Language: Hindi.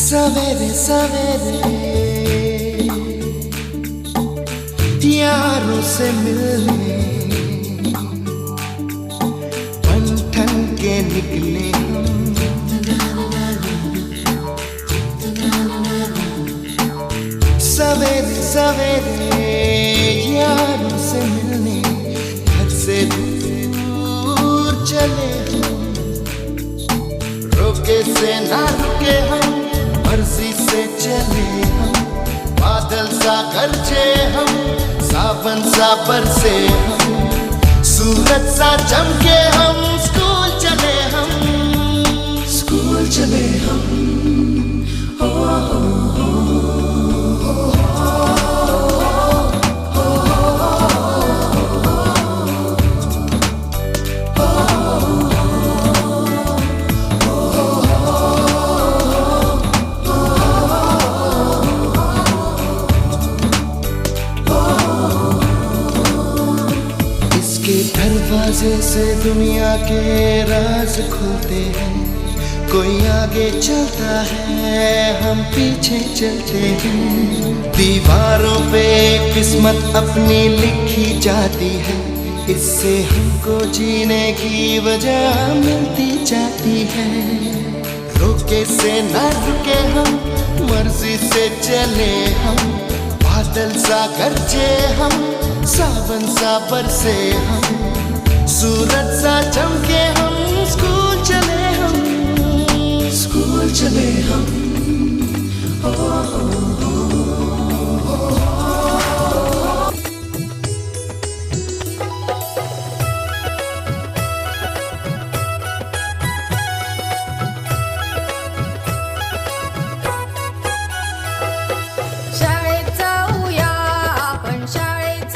सवेरे सवेरे यारों से मिलने बन ठन के निकले हम। सवेरे सवेरे यारों से मिलने घर से दूर चले हम। रोके से ना रुके हम, मर्जी से चले हम। बादल सा गरजे हम, सावन सा बरसे हम। सूरज सा चमके हम, स्कूल चले हम। स्कूल चले हम। हो, हो, हो, दरवाजे से दुनिया के राज खुलते हैं। कोई आगे चलता है, हम पीछे चलते हैं। दीवारों पे किस्मत अपनी लिखी जाती है, इससे हमको जीने की वजह मिलती जाती है। रोके से ना रुके हम, मर्जी से चले हम। बादल सा गरजे हम, सावन सा बरसे हम। सूरज सा चमके हम, स्कूल चले हम। स्कूल चले हम। हो, हो, हो, शाळेत जाऊया आपण शाळेत